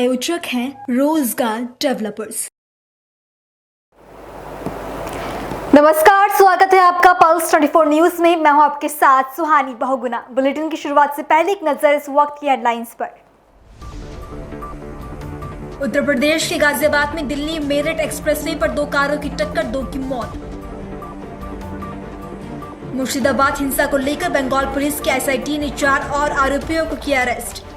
प्रायोजक हैं रोजगार डेवलपर्स। नमस्कार, स्वागत है आपका पल्स 24 न्यूज में। मैं हूं आपके साथ सुहानी बहुगुना। बुलेटिन की शुरुआत से पहले एक नजर इस वक्त की हेडलाइंस पर। उत्तर प्रदेश के गाजियाबाद में दिल्ली मेरठ एक्सप्रेसवे पर 2 कारों की टक्कर, 2 की मौत। मुर्शिदाबाद हिंसा को लेकर बंगाल पुलिस की एसआईटी ने 4 और आरोपियों को किया अरेस्ट।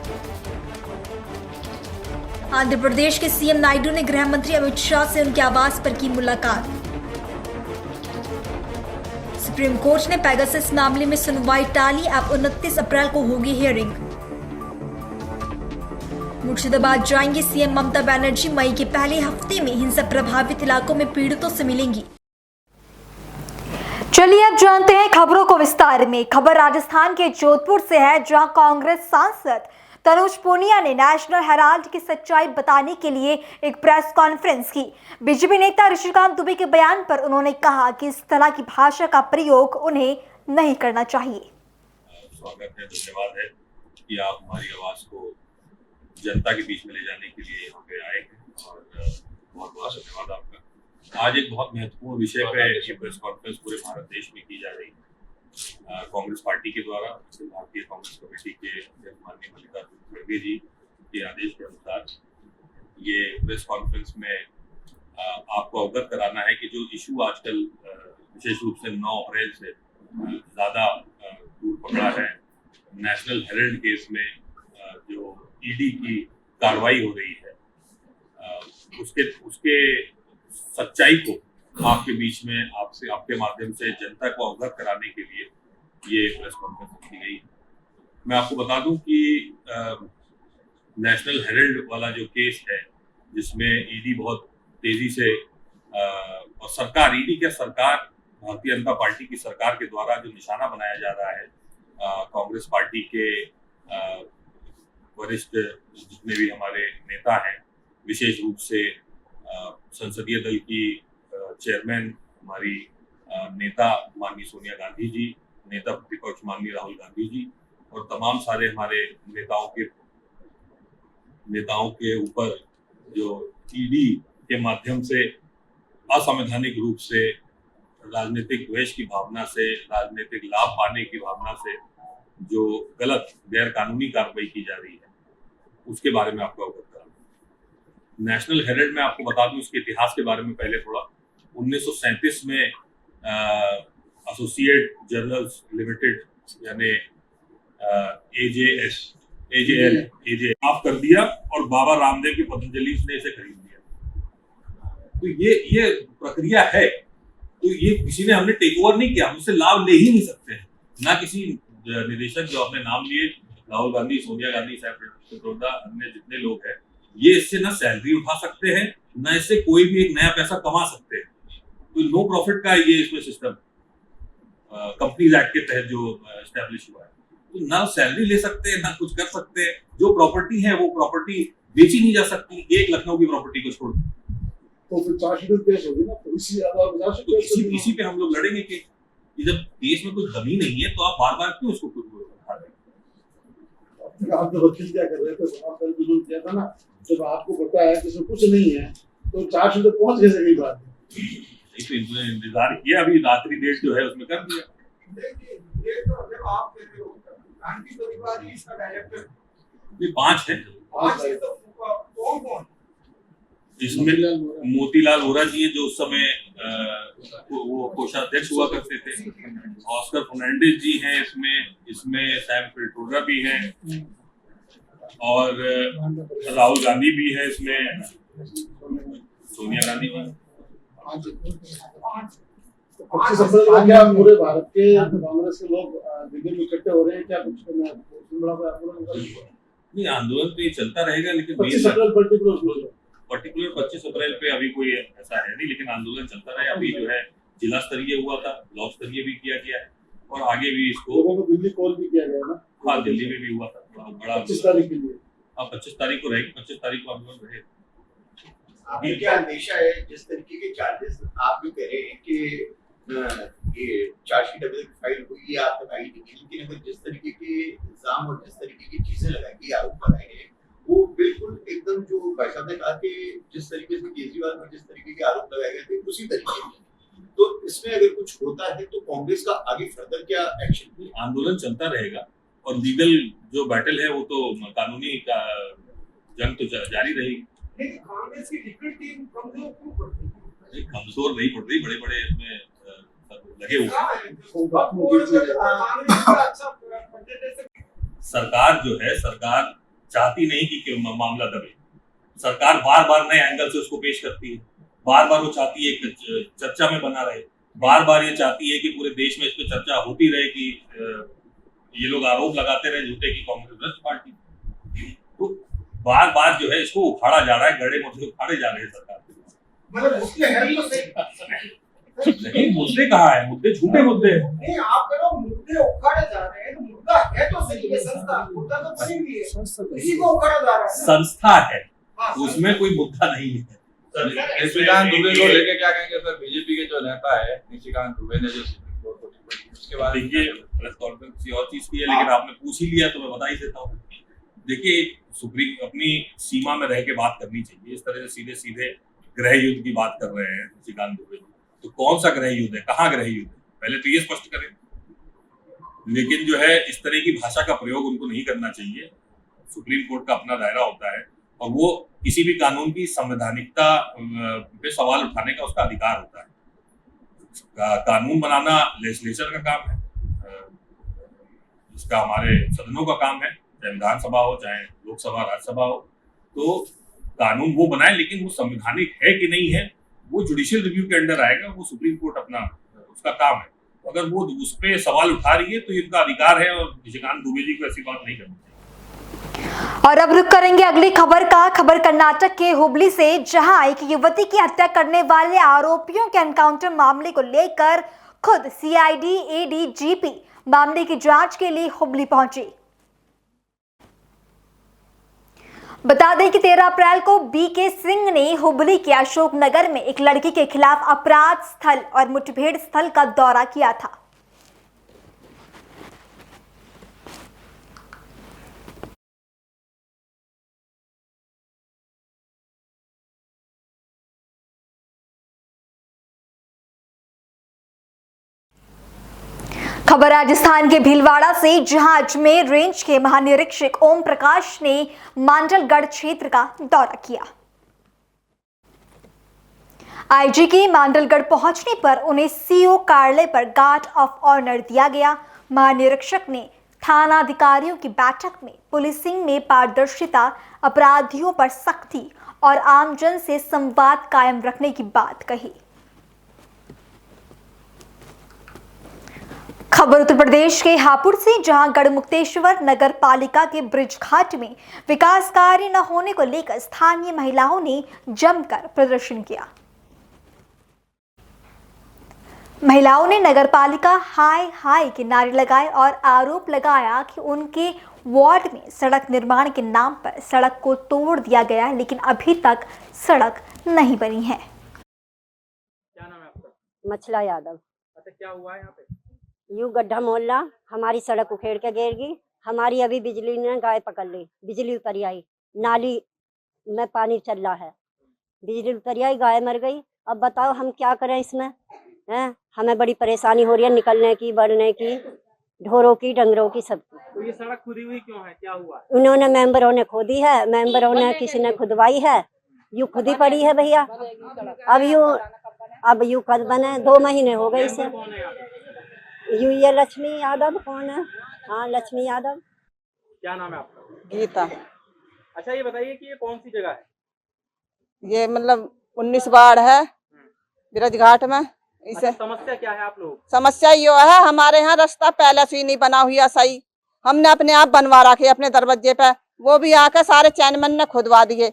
आंध्र प्रदेश के सीएम नायडू ने गृह मंत्री अमित शाह से उनके आवास पर की मुलाकात। सुप्रीम कोर्ट ने पेगासस मामले में सुनवाई टाली, अब 29 अप्रैल को होगी हियरिंग। मुर्शिदाबाद जाएंगे सीएम ममता बनर्जी, मई के पहले हफ्ते में हिंसा प्रभावित इलाकों में पीड़ितों से मिलेंगी। चलिए अब जानते हैं खबरों को विस्तार में। खबर राजस्थान के जोधपुर से है, जहां कांग्रेस सांसद तनुज पुनिया ने नेशनल हेराल्ड की सच्चाई बताने के लिए एक प्रेस कॉन्फ्रेंस की। बीजेपी नेता ऋषिकांत दुबे के बयान पर उन्होंने कहा कि इस तरह की भाषा का प्रयोग उन्हें नहीं करना चाहिए। स्वागत है, धन्यवाद है कि आप हमारी आवाज को जनता के बीच में ले जाने के लिए यहाँ पे आए हैं और बहुत बहुत धन्यवाद आपका। आज एक बहुत महत्वपूर्ण विषय पे ये प्रेस कॉन्फ्रेंस पूरे भारत देश में की जा रही है। कांग्रेस पार्टी के द्वारा भारतीय कांग्रेस कमेटी के अध्यक्ष माननीय मल्लिकार्जुन खड़गे जी के आदेश के अनुसार ये प्रेस कॉन्फ्रेंस में आपको अवगत कराना है कि जो इशू आजकल विशेष रूप से 9 अप्रैल से ज्यादा दूर पकड़ा है, नेशनल हेराल्ड केस में जो ईडी की कार्रवाई हो रही है, उसके सच्चाई को आपके बीच में आपसे आपके माध्यम से जनता को अवगत कराने के लिए ये प्रेस कॉन्फ्रेंस की गई। मैं आपको बता दूं कि नेशनल हेराल्ड वाला जो केस है, जिसमें ईडी बहुत तेजी से और सरकार, ईडी क्या सरकार, भारतीय जनता पार्टी की सरकार के द्वारा जो निशाना बनाया जा रहा है, कांग्रेस पार्टी के वरिष्ठ जितने भी हमारे नेता हैं, विशेष रूप से संसदीय दल की चेयरमैन हमारी नेता माननीय सोनिया गांधी जी, नेता प्रतिपक्ष माननीय राहुल गांधी जी और तमाम सारे हमारे नेताओं के ऊपर जो ईडी के माध्यम से असंवैधानिक रूप से राजनीतिक द्वेष की भावना से, राजनीतिक लाभ पाने की भावना से जो गलत गैर कानूनी कार्रवाई की जा रही है, उसके बारे में आपको अवगत कराना। नेशनल हेराल्ड में आपको बता दूं इसके इतिहास के बारे में पहले थोड़ा। 1937 में एसोसिएट जर्नल्स लिमिटेड यानी एजेएल माफ कर दिया और बाबा रामदेव की पतंजलि ने इसे खरीद लिया। तो ये प्रक्रिया है, तो ये किसी ने हमने टेक ओवर नहीं किया, हम उससे लाभ ले ही नहीं सकते हैं। ना किसी निदेशक जो आपने नाम लिए, राहुल गांधी, सोनिया गांधी, पित्रोदा, अन्य जितने लोग हैं, ये इससे ना सैलरी उठा सकते हैं, ना इससे कोई भी एक नया पैसा कमा सकते हैं। तो नो प्रॉफिट का ये इसमें सिस्टम कंपनीज एक्ट के तहत जो एस्टैब्लिश हुआ है, तो ना सैलरी ले सकते हैं, ना कुछ कर सकते हैं। जो प्रॉपर्टी है वो प्रॉपर्टी बेची नहीं जा सकती, एक लखनऊ की प्रॉपर्टी को छोड़ तो फिर चार्जशीट पेश होगी ना, तो इसी पे हम लोग लड़ेंगे कि जब केस में कोई कमी नहीं है तो आप बार बार क्यों उसको कुछ उठा रहे हैं। आप तो वकील क्या कर रहे थे, समाज जुलूम किया था ना, जब आपको पता है कि इसमें कुछ नहीं है तो चार्जशीट तक पहुंच कैसे गई बात? तो इंतजार किया, अभी आखिरी डेट जो है उसमें कर दिया। ये 5 है। इसमें मोतीलाल वोरा जी जो उस समय वो कोषाध्यक्ष हुआ करते थे, ऑस्कर फर्नांडिस जी हैं इसमें सैम पिल्ट्रोडा भी हैं और राहुल गांधी भी है इसमें, सोनिया गांधी भी। 25 अप्रैल को क्या पूरे भारत के कांग्रेस के लोग दिल्ली में इकट्ठे हो रहे हैं क्या? कुछ नहीं, आंदोलन तो ये चलता रहेगा, लेकिन 25 अप्रैल पर्टिकुलर 25 अप्रैल पे अभी कोई ऐसा है नहीं, लेकिन आंदोलन चलता रहे। अभी जो है जिला स्तरीय हुआ था, ब्लॉक स्तरीय भी किया गया है और आगे भी इसको दिल्ली कॉल भी किया गया ना। हाँ, दिल्ली में भी हुआ था बड़ा 25 तारीख के लिए। हाँ, 25 तारीख को रहेगी, 25 तारीख को आंदोलन रहेगा। आपकी क्या अंदेशा है, जिस तरीके के चार्जेस आप भी कह रहे हैं कि ये चार्जशीट अभी तक फाइल हुई है, आप तक आई नहीं, लेकिन अगर जिस तरीके के इल्जाम और जिस तरीके की चीजें लगाई गई, आरोप लगाए गए, वो बिल्कुल एकदम जो भाई साहब ने कहा कि जिस तरीके से केजरीवाल पर जिस तरीके के आरोप लगाए गए थे उसी तरीके के। तो इसमें अगर कुछ होता है तो कांग्रेस का आगे फर्दर क्या एक्शन? आंदोलन चलता रहेगा और लीगल जो बैटल है वो तो कानूनी का जंग तो जारी रहेगी। लेकिन कांग्रेस की टिकट टीम कमजोर क्यों पड़ती है? कमजोर नहीं पड़ रही, बड़े बड़े इसमें लगे हुए सरकार जो है, सरकार चाहती नहीं कि मामला दबे। सरकार बार बार नए एंगल से उसको पेश करती है, बार बार वो चाहती है कि चर्चा में बना रहे, बार बार ये चाहती है कि पूरे देश में इस पर चर्चा होती रहे कि ये लोग आरोप लगाते रहे झूठे की कांग्रेस भ्रष्ट पार्टी। तो बार बार जो है इसको उखाड़ा जा रहा है, गड़े मुद्दे उखाड़े जा रहे हैं सरकार के। मतलब मुद्दे हैं तो सही। नहीं, मुद्दे कहाँ है? मुद्दे झूठे मुद्दे हैं। नहीं, आप करो मुद्दे उखाड़े जा रहे हैं तो मुद्दा है तो सही है। संस्था मुद्दा तो बनी हुई है, इसी को उखाड़ा जा रहा है। संस्था है, उसमें कोई मुद्दा नहीं है। निशिकांत दुबे को लेके क्या कहेंगे सर? बीजेपी के जो नेता है निशिकांत दुबे ने जो सुप्रीम कोर्ट को टिप्पणी, उसके बाद देखिए प्रेस कॉन्फ्रेंस किसी और चीज की है, लेकिन आपने पूछ ही लिया तो मैं बता ही देता हूँ। देखिए सुप्रीम अपनी सीमा में रह के बात करनी चाहिए। इस तरह से सीधे सीधे गृह युद्ध की बात कर रहे हैं निशिकांत दुबे, तो कौन सा गृह युद्ध है, कहाँ गृह युद्ध है, पहले तो ये स्पष्ट करें। लेकिन जो है इस तरह की भाषा का प्रयोग उनको नहीं करना चाहिए। सुप्रीम कोर्ट का अपना दायरा होता है और वो किसी भी कानून की संवैधानिकता पे सवाल उठाने का उसका अधिकार होता है। कानून बनाना लेजिस्लेचर का काम है, इसका हमारे सदनों का काम है, चाहे विधानसभा हो चाहे लोकसभा राज्यसभा हो। तो कानून वो बनाए, लेकिन वो संवैधानिक है कि नहीं है वो जुडिशियल रिव्यू के अंडर आएगा। वो सुप्रीम कोर्ट अपना उसका काम है। तो अगर वो उस पर सवाल उठा रही है तो इनका अधिकार है और निशिकांत दुबे जी को ऐसी बात नहीं करनी चाहिए। और अब रुक करेंगे अगली खबर का। खबर कर्नाटक के हुबली से, जहां एक युवती की हत्या करने वाले आरोपियों के एनकाउंटर मामले को लेकर खुद सीआईडी एडीजीपी मामले की जांच के लिए हुबली पहुंची। बता दें कि 13 अप्रैल को बीके सिंह ने हुबली के अशोक नगर में एक लड़की के खिलाफ अपराध स्थल और मुठभेड़ स्थल का दौरा किया था। खबर राजस्थान के भीलवाड़ा से, जहां अजमेर रेंज के महानिरीक्षक ओम प्रकाश ने मांडलगढ़ क्षेत्र का दौरा किया। आईजी के मांडलगढ़ पहुंचने पर उन्हें सीओ कार्यालय पर गार्ड ऑफ ऑनर दिया गया। महानिरीक्षक ने थाना अधिकारियों की बैठक में पुलिसिंग में पारदर्शिता, अपराधियों पर सख्ती और आमजन से संवाद कायम रखने की बात कही। खबर उत्तर प्रदेश के हापुड़ से, जहां गढ़मुक्तेश्वर नगर पालिका के ब्रिज घाट में विकास कार्य न होने को लेकर स्थानीय महिलाओं ने जमकर प्रदर्शन किया। महिलाओं ने नगर पालिका हाय हाय के नारे लगाए और आरोप लगाया कि उनके वार्ड में सड़क निर्माण के नाम पर सड़क को तोड़ दिया गया, लेकिन अभी तक सड़क नहीं बनी है। क्या नाम है आपका? मछला यादव। अच्छा, क्या हुआ है यहाँ पे? यूं गड्ढा मोहल्ला, हमारी सड़क उखेड़ के गिर गई। हमारी अभी बिजली ने गाय पकड़ ली, बिजली उतर आई, नाली में पानी चल रहा है, बिजली उतर आई, गाय मर गई। अब बताओ हम क्या करें इसमें? हैं, हमें बड़ी परेशानी हो रही है निकलने की, बढ़ने की, ढोरों की, डंगरों की, सबकी। तो ये सड़क खुदी हुई क्यों है, क्या हुआ? उन्होंने मेंबरों ने खोदी है, मेंबरों ने किसी ने खुदवाई है, यूं खुदी पड़ी है भैया। अब यूं कद बने 2 महीने हो गए इसे। कौन है यहाँ पे? ये लक्ष्मी यादव। कौन है? हाँ, लक्ष्मी यादव। क्या नाम है आपका? गीता। अच्छा, ये बताइए कि ये कौन सी जगह है? ये मतलब 19 वार्ड है ब्रिज घाट में। इसे अच्छा, समस्या क्या है आप लोग? समस्या ये है, हमारे यहाँ रास्ता पहले से ही नहीं बना हुआ सही। हमने अपने आप बनवा रखे अपने दरवाजे पे, वो भी आके सारे चैनमैन ने खुदवा दिए।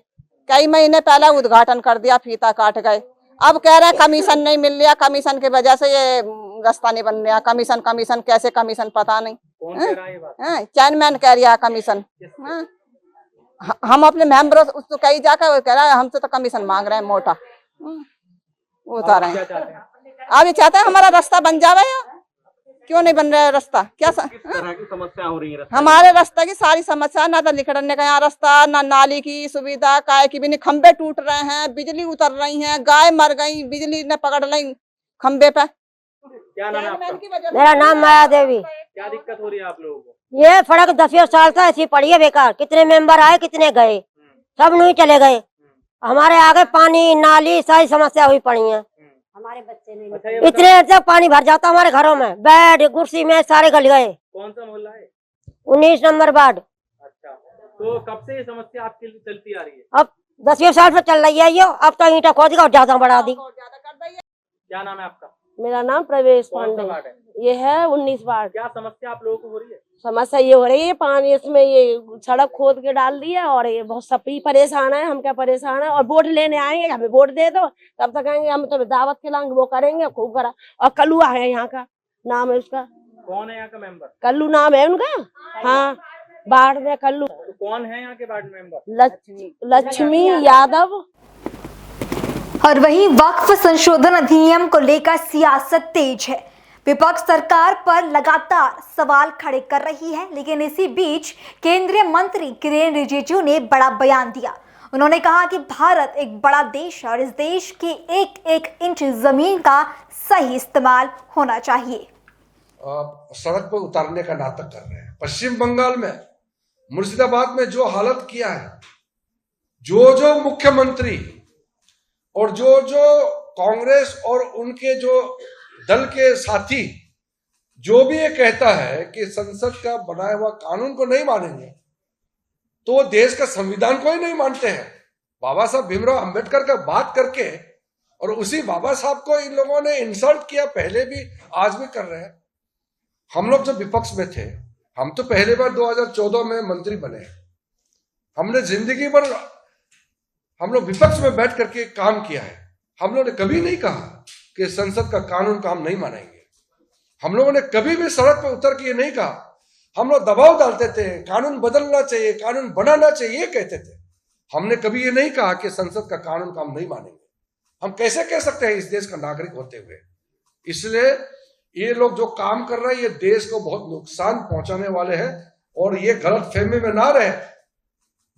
कई महीने पहले उद्घाटन कर दिया, फीता काट गए। अब कह रहे हैं कमीशन नहीं मिल रहा, कमीशन की वजह से ये रास्ता नहीं बन रहा। कमीशन कैसे कमीशन पता नहीं। कौन कह रहा है ये बात? चैनमैन कह रहा है कमीशन। हम अपने मेंबरों उसको कही जाकर कह रहा है हमसे तो कमीशन मांग रहे हैं मोटा। वो बता रहे हैं। क्या चाहते हैं? अब ये चाहते हैं हमारा रास्ता बन जावे, क्यों नहीं बन रहा है रास्ता? क्या किस तरह की समस्या हो रही है रास्ते में? हमारे रास्ते की सारी समस्या, ना तो निकलने का यहाँ रास्ता, ना नाली की सुविधा, काय की भी नहीं, खंबे टूट रहे हैं, बिजली उतर रही है, गाय मर गई, बिजली ने पकड़ ली खंबे पे। क्या नाम है आपका? मेरा नाम माया देवी। क्या दिक्कत हो रही है आप लोगों को? ये सड़क 10 साल से ऐसी पड़ी है बेकार। कितने मेंबर आए, कितने गए, सब नहीं चले गए। हमारे आगे पानी, नाली, सारी समस्या हुई पड़ी है। हमारे बच्चे नहीं, अच्छा, ये इतने से पानी भर जाता हमारे घरों में, बेड कुर्सी में सारे गल गए। कौन सा मोहल्ला है? 19 नंबर वार्ड। अच्छा, तो कब से ये समस्या आपके लिए चलती आ रही है? अब 10 साल से चल रही है ये। अब तो ईंटा खोद के और ज्यादा बढ़ा दी। क्या नाम है आपका? मेरा नाम प्रवेश कौन सा पांडे। वार्ड है? ये है 19 वार्ड। क्या समस्या आप लोगों को हो रही है? समस्या ये हो रही है, पानी इसमें ये सड़क खोद के डाल दिया और ये बहुत सभी परेशान है। हम क्या परेशान है? और वोट लेने आएंगे, हमें वोट दे दो, तब तक आएंगे हम तो दावत खिलाएंगे, वो करेंगे खूब करा। और कल्लू है यहाँ का, नाम है उसका, कौन है यहाँ का मेंबर? कल्लू नाम है उनका। हाँ, वार्ड में कल्लू। तो कौन है यहाँ के वार्ड मेंबर? लक्ष्मी यादव। और वहीं वक्फ संशोधन अधिनियम को लेकर सियासत तेज है। विपक्ष सरकार पर लगातार सवाल खड़े कर रही है, लेकिन इसी बीच केंद्रीय मंत्री किरेन रिजिजू ने बड़ा बयान दिया। उन्होंने कहा कि भारत एक बड़ा देश है और इस देश की एक एक इंच जमीन का सही इस्तेमाल होना चाहिए। सड़क पर उतारने का नाटक कर रहे हैं। पश्चिम बंगाल में मुर्शिदाबाद में जो हालत किया है, जो मुख्यमंत्री और जो कांग्रेस और उनके जो दल के साथी जो भी ये कहता है कि संसद का बनाया हुआ कानून को नहीं मानेंगे, तो वो देश का संविधान को ही नहीं मानते हैं। बाबा साहब भीमराव अंबेडकर का बात करके और उसी बाबा साहब को इन लोगों ने इंसल्ट किया, पहले भी आज भी कर रहे हैं। हम लोग जब विपक्ष में थे, हम तो पहली बार 2014 में मंत्री बने। हमने जिंदगी भर हम लोग विपक्ष में बैठ करके काम किया है। हम लोगों ने कभी नहीं कहा कि संसद का कानून को हम नहीं मानेंगे। हम लोगों ने कभी भी सड़क पर उतर के ये नहीं कहा। हम लोग दबाव डालते थे, कानून बदलना चाहिए, कानून बनाना चाहिए, ये कहते थे। हमने कभी ये नहीं कहा कि संसद का कानून को हम नहीं मानेंगे। हम कैसे कह सकते हैं इस देश का नागरिक होते हुए? इसलिए ये लोग जो काम कर रहे हैं, ये देश को बहुत नुकसान पहुंचाने वाले हैं। और ये गलत फहमी में ना रहे,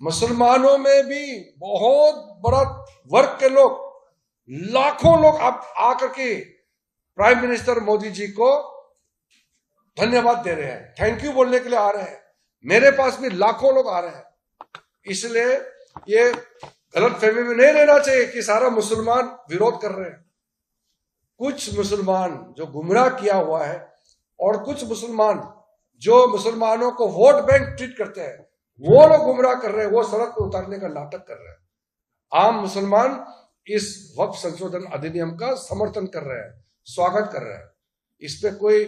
मुसलमानों में भी बहुत बड़ा वर्ग के लोग, लाखों लोग आकर के प्राइम मिनिस्टर मोदी जी को धन्यवाद दे रहे हैं, थैंक यू बोलने के लिए आ रहे हैं। मेरे पास भी लाखों लोग आ रहे हैं। इसलिए ये गलत फहमी में नहीं रहना चाहिए कि सारा मुसलमान विरोध कर रहे हैं। कुछ मुसलमान जो गुमराह किया हुआ है और कुछ मुसलमान जो मुसलमानों को वोट बैंक ट्रीट करते हैं, वो लोग गुमराह कर रहे हैं, वो सड़क पर उतारने का नाटक कर रहे हैं। आम मुसलमान इस वक्फ संशोधन अधिनियम का समर्थन कर रहे हैं, स्वागत कर रहे हैं। इस पे कोई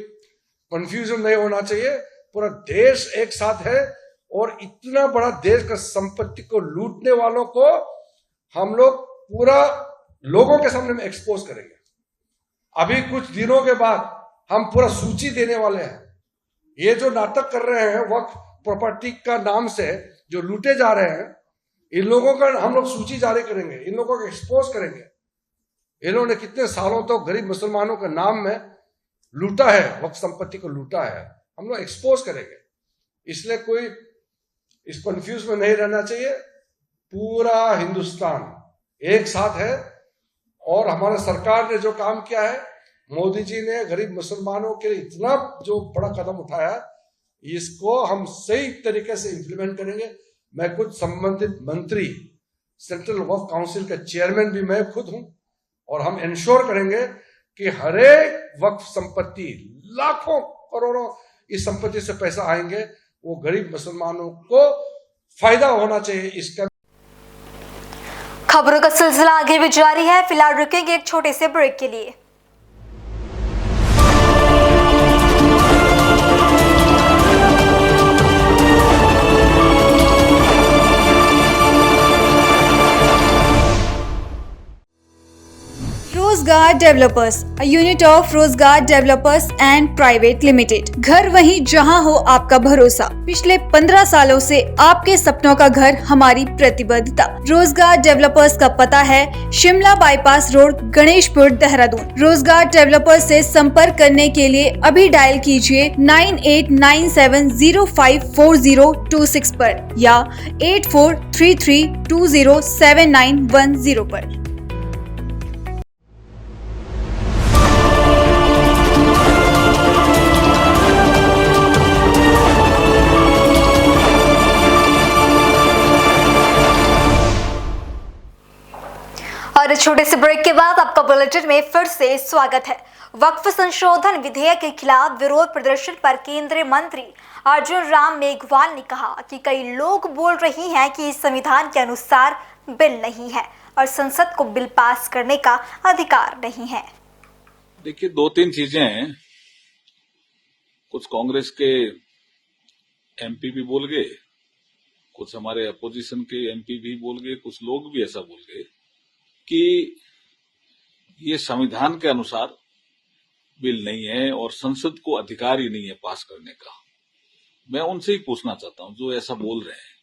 कंफ्यूजन नहीं होना चाहिए। पूरा देश एक साथ है और इतना बड़ा देश का संपत्ति को लूटने वालों को हम लोग पूरा लोगों के सामने में एक्सपोज करेंगे। अभी कुछ दिनों के बाद हम पूरा सूची देने वाले हैं। ये जो नाटक कर रहे हैं वक्फ प्रॉपर्टी का नाम से जो लूटे जा रहे हैं, इन लोगों का हम लोग सूची जारी करेंगे, इन लोगों को एक्सपोज करेंगे। इन्होंने कितने सालों तक तो गरीब मुसलमानों के नाम में लूटा है, वक्फ संपत्ति को लूटा है, हम लोग एक्सपोज करेंगे। इसलिए कोई इस कंफ्यूज में नहीं रहना चाहिए। पूरा हिंदुस्तान एक साथ है और हमारा सरकार ने जो काम किया है, मोदी जी ने गरीब मुसलमानों के लिए इतना जो बड़ा कदम उठाया, इसको हम सही तरीके से इंप्लीमेंट करेंगे। मैं कुछ संबंधित मंत्री, सेंट्रल वक्फ काउंसिल का चेयरमैन भी मैं खुद हूं, और हम इंश्योर करेंगे कि हर एक वक्फ संपत्ति, लाखों करोड़ों इस संपत्ति से पैसा आएंगे, वो गरीब मुसलमानों को फायदा होना चाहिए। इसका खबरों का सिलसिला आगे भी जारी है। फिलहाल रुकेंगे एक छोटे से ब्रेक के लिए। रोजगार डेवलपर्स, अ यूनिट ऑफ रोजगार डेवलपर्स एंड प्राइवेट लिमिटेड। घर वहीं जहां हो आपका भरोसा। पिछले 15 सालों से आपके सपनों का घर हमारी प्रतिबद्धता। रोजगार डेवलपर्स का पता है शिमला बाईपास रोड, गणेशपुर, देहरादून। रोजगार डेवलपर्स से संपर्क करने के लिए अभी डायल कीजिए 9897054026 पर या 8433207910 पर। और इस छोटे से ब्रेक के बाद आपका बुलेटिन में फिर से स्वागत है। वक्फ संशोधन विधेयक के खिलाफ विरोध प्रदर्शन पर केंद्रीय मंत्री अर्जुन राम मेघवाल ने कहा कि कई लोग बोल रही हैं कि इस संविधान के अनुसार बिल नहीं है और संसद को बिल पास करने का अधिकार नहीं है। देखिए, 2-3 चीजें हैं। कुछ कांग्रेस के एमपी भी बोल गए, कुछ हमारे अपोजिशन के एमपी भी बोल गए, कुछ लोग भी ऐसा बोल गए कि ये संविधान के अनुसार बिल नहीं है और संसद को अधिकार ही नहीं है पास करने का। मैं उनसे ही पूछना चाहता हूं जो ऐसा बोल रहे हैं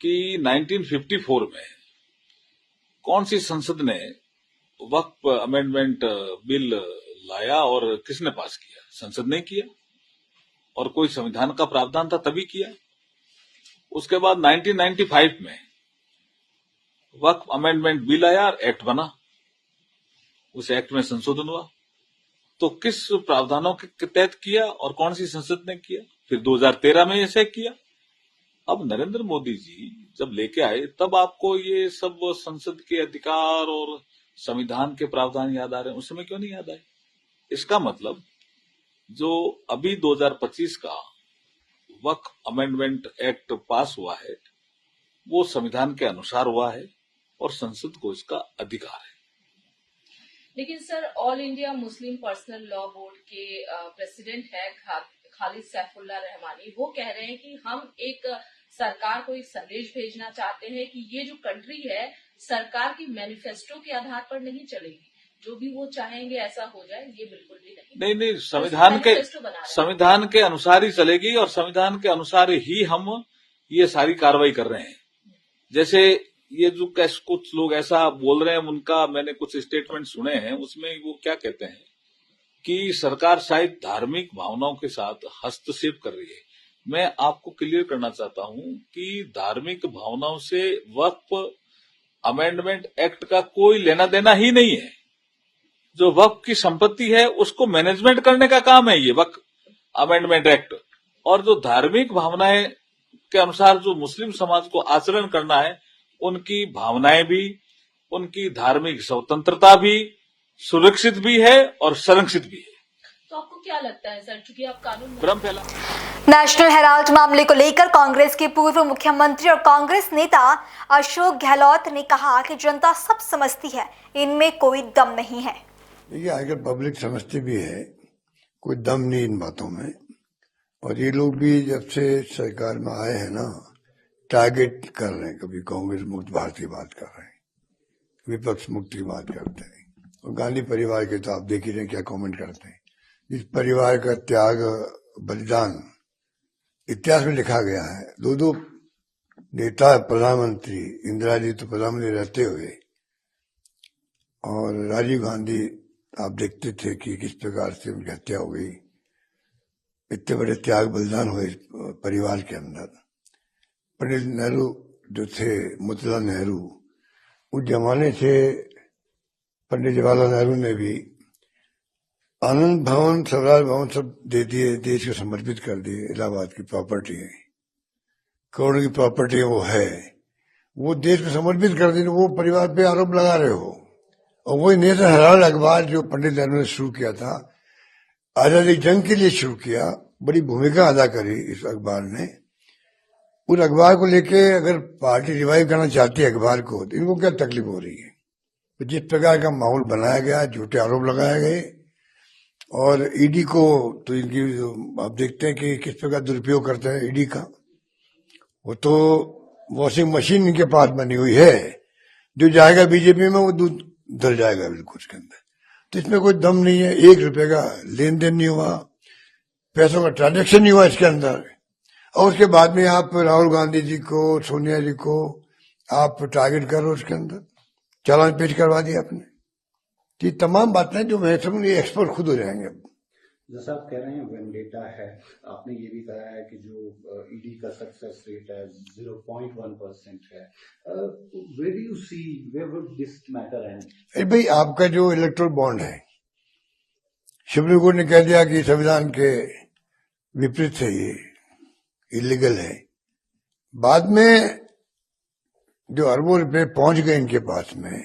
कि 1954 में कौन सी संसद ने वक्फ अमेंडमेंट बिल लाया और किसने पास किया? संसद ने किया और कोई संविधान का प्रावधान था तभी किया। उसके बाद 1995 में वक्फ अमेंडमेंट बिल आया और एक्ट बना, उस एक्ट में संशोधन हुआ। तो किस प्रावधानों के तहत किया और कौन सी संसद ने किया? फिर 2013 में ऐसे किया। अब नरेंद्र मोदी जी जब लेके आए तब आपको ये सब संसद के अधिकार और संविधान के प्रावधान याद आ रहे हैं, उस समय क्यों नहीं याद आए? इसका मतलब जो अभी 2025 का वक्फ अमेंडमेंट एक्ट पास हुआ है वो संविधान के अनुसार हुआ है और संसद को इसका अधिकार है। लेकिन sir, all India Muslim personal law board के प्रेसिडेंट है खालिद सैफुल्लाह रहमानी, वो कह रहे हैं कि हम एक सरकार को एक संदेश भेजना चाहते हैं कि ये जो कंट्री है सरकार की मैनिफेस्टो के आधार पर नहीं चलेगी, जो भी वो चाहेंगे ऐसा हो जाए, ये बिल्कुल भी नहीं। संविधान के अनुसार ही चलेगी और संविधान के अनुसार ही हम ये सारी कार्रवाई कर रहे हैं। जैसे ये जो कुछ लोग ऐसा बोल रहे हैं, उनका मैंने कुछ स्टेटमेंट सुने हैं, उसमें वो क्या कहते हैं कि सरकार शायद धार्मिक भावनाओं के साथ हस्तक्षेप कर रही है। मैं आपको क्लियर करना चाहता हूं कि धार्मिक भावनाओं से वक्फ अमेंडमेंट एक्ट का कोई लेना देना ही नहीं है। जो वक्फ की संपत्ति है उसको मैनेजमेंट करने का काम है ये वक्फ अमेंडमेंट एक्ट, और जो धार्मिक भावनाएं के अनुसार जो मुस्लिम समाज को आचरण करना है, उनकी भावनाएं भी, उनकी धार्मिक स्वतंत्रता भी सुरक्षित भी है और संरक्षित भी है। तो आपको क्या लगता है सर, चूंकि आप कानून भ्रम फैला। नेशनल हेराल्ड मामले को लेकर कांग्रेस के पूर्व मुख्यमंत्री और कांग्रेस नेता अशोक गहलोत ने कहा कि जनता सब समझती है, इनमें कोई दम नहीं है। देखिए, अगर पब्लिक समझती भी है, कोई दम नहीं इन बातों में। और ये लोग भी जब से सरकार में आए हैं ना, टारगेट कर रहे हैं। कभी कांग्रेस मुक्त भारत की बात कर रहे हैं, विपक्ष मुक्त की बात करते हैं। और गांधी परिवार के तो आप देख ही रहे हैं क्या कमेंट करते हैं। इस परिवार का त्याग बलिदान इतिहास में लिखा गया है। दो नेता प्रधानमंत्री, इंदिरा जी तो प्रधानमंत्री रहते हुए और राजीव गांधी, आप देखते थे कि किस प्रकार से उनकी हत्या हो गई। इतने बड़े त्याग बलिदान हुए परिवार के अंदर। पंडित नेहरू जो थे, मोतीलाल नेहरू, उस जमाने से पंडित जवाहरलाल नेहरू ने भी आनंद भवन, स्वराज भवन सब दे दिए, देश को समर्पित कर दिए। इलाहाबाद की प्रॉपर्टी है, करोड़ों की प्रॉपर्टी वो है, वो देश को समर्पित कर दी। वो परिवार पे आरोप लगा रहे हो। और वही नेशनल हेराल्ड अखबार जो पंडित नेहरू ने शुरू किया था, आजादी जंग के लिए शुरू किया, बड़ी भूमिका अदा करी इस अखबार ने। उस अखबार को लेके अगर पार्टी रिवाइव करना चाहती है अखबार को, तो इनको क्या तकलीफ हो रही है? तो जिस प्रकार का माहौल बनाया गया, झूठे आरोप लगाए गए, और ईडी को तो इनकी आप देखते हैं कि किस प्रकार दुरुपयोग करते हैं ईडी का। वो तो वॉशिंग मशीन इनके पास बनी हुई है, जो जाएगा बीजेपी में वो धर जाएगा बिल्कुल उसके अंदर। तो इसमें कोई दम नहीं है, 1 रुपए का लेन देन नहीं हुआ, पैसों का ट्रांजेक्शन नहीं हुआ इसके अंदर। और उसके बाद में आप राहुल गांधी जी को, सोनिया जी को आप टारगेट करो, उसके अंदर चालान पेश करवा दिया आपने। ये तमाम बातें जो मैं समझ एक्सपर्ट खुद हो जाएंगे। अब जैसा आप कह रहे हैं वेंडेटा है, आपने ये भी कहा है कि जो ईडी का सक्सेस रेट है 0.1% है। Where do you see where would this matter end? अरे भाई, आपका जो इलेक्टोरल बॉन्ड है, सुप्रीम कोर्ट ने कह दिया कि संविधान के विपरीत है, ये इलीगल है। बाद में जो अरबों रुपए पहुंच गए इनके पास में,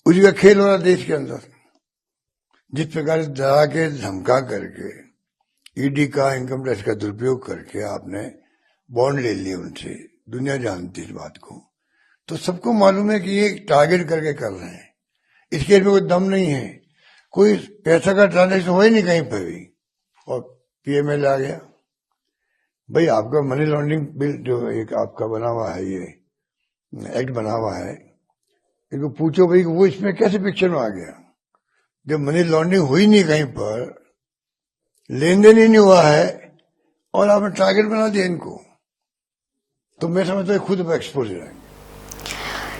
उसी का खेल हो रहा देश के अंदर। जिस प्रकार से डरा के धमका करके ईडी का, इनकम टैक्स का दुरुपयोग करके आपने बॉन्ड ले लिए उनसे, दुनिया जानती है इस बात को। तो सबको मालूम है कि ये टारगेट करके कर रहे हैं। इसके में कोई दम नहीं है, कोई पैसा का ट्रांजेक्शन हो ही नहीं कहीं पर भी, और पीएमएल आ गया। भाई, आपका मनी लॉन्ड्रिंग बिल जो एक आपका बना हुआ है, ये एक्ट बना हुआ है, इनको पूछो भाई वो इसमें कैसे पिक्चर में आ गया, जब मनी लॉन्ड्रिंग हुई नहीं, कहीं पर लेन देन ही नहीं हुआ है, और आपने टारगेट बना दिया इनको। तो मैं समझता हूँ खुद एक्सपोज हो जाएंगे।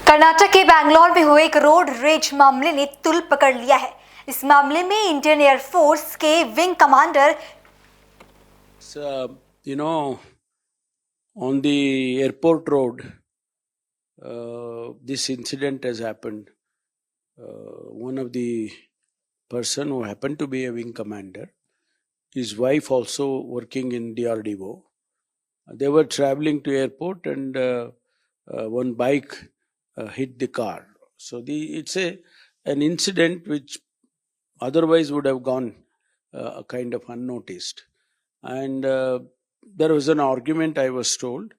कर्नाटक के बैंगलोर में हुए एक रोड रेज मामले ने तुल पकड़ लिया है। इस मामले में इंडियन एयरफोर्स के wing commander on the airport road, this incident has happened. One of the person who happened to be a wing commander, his wife also working in DRDO, they were traveling to airport and one bike hit the car. So it's an incident which otherwise would have gone kind of unnoticed. And there was an argument, I was told,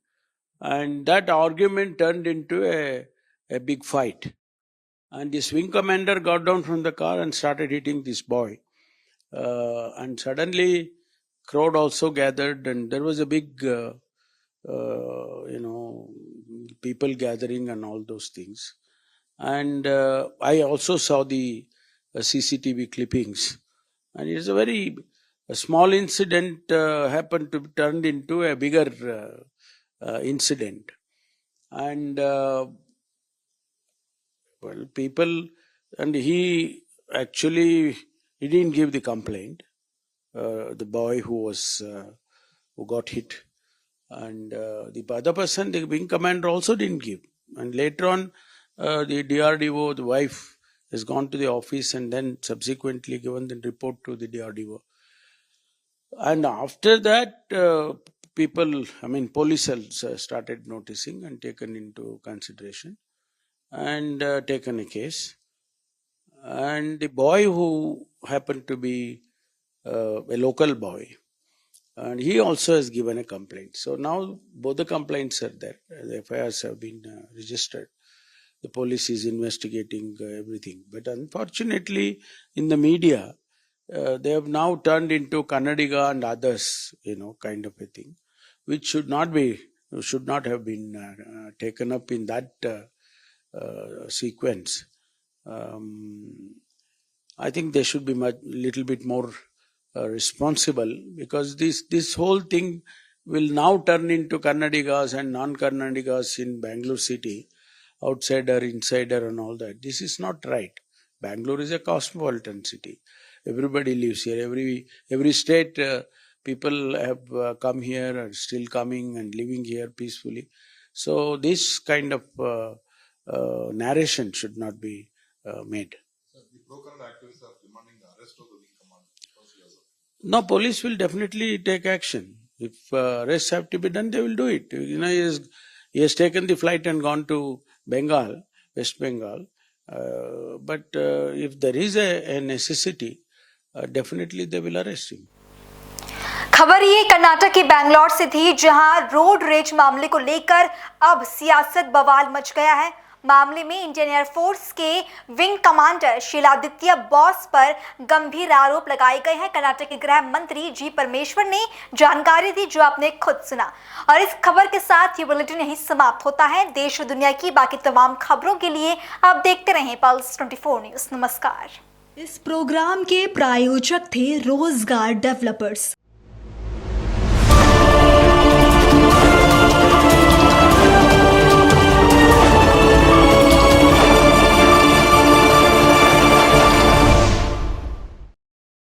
and that argument turned into a big fight. And this wing commander got down from the car and started hitting this boy. And suddenly, crowd also gathered, and there was a big, people gathering and all those things. And I also saw the CCTV clippings, and it's a small incident happened to be turned into a bigger incident. And people, and he didn't give the complaint, the boy who got hit. And the other person, the wing commander, also didn't give. And later on, the DRDO, the wife, has gone to the office and then subsequently given the report to the DRDO. And after that, police have started noticing and taken into consideration and taken a case. And the boy who happened to be a local boy, and he also has given a complaint. So now both the complaints are there. The FIRs have been registered. The police is investigating everything. But unfortunately, in the media, they have now turned into Kannadiga and others, kind of a thing, which should not have been taken up in that sequence. I think they should be little bit more responsible, because this whole thing will now turn into Kannadigas and non-Kannadigas in Bangalore city, outsider, insider and all that. This is not right. Bangalore is a cosmopolitan city. Everybody lives here. Every state people have come here, are still coming and living here peacefully. So this kind of narration should not be made. Sir, the pro-Kannada activists are demanding the arrest of the wing commander. No, police will definitely take action. If arrests have to be done, they will do it. He has taken the flight and gone to Bengal, West Bengal. But if there is a necessity, definitely they will arrest him. खबर ये कर्नाटक के बैंगलोर से थी, जहां road rage मामले को लेकर अब सियासत बवाल मच गया है। मामले में इंडियन एयरफोर्स के विंग कमांडर शीलादित्य बोस पर गंभीर आरोप लगाए गए हैं। कर्नाटक के गृह मंत्री जी परमेश्वर ने जानकारी दी, जो आपने खुद सुना। और इस खबर के साथ ये बुलेटिन यहीं समाप्त होता है। देश और दुनिया की बाकी तमाम खबरों के लिए आप देखते रहें पल्स 24 न्यूज। नमस्कार। इस प्रोग्राम के प्रायोजक थे रोजगार डेवलपर्स।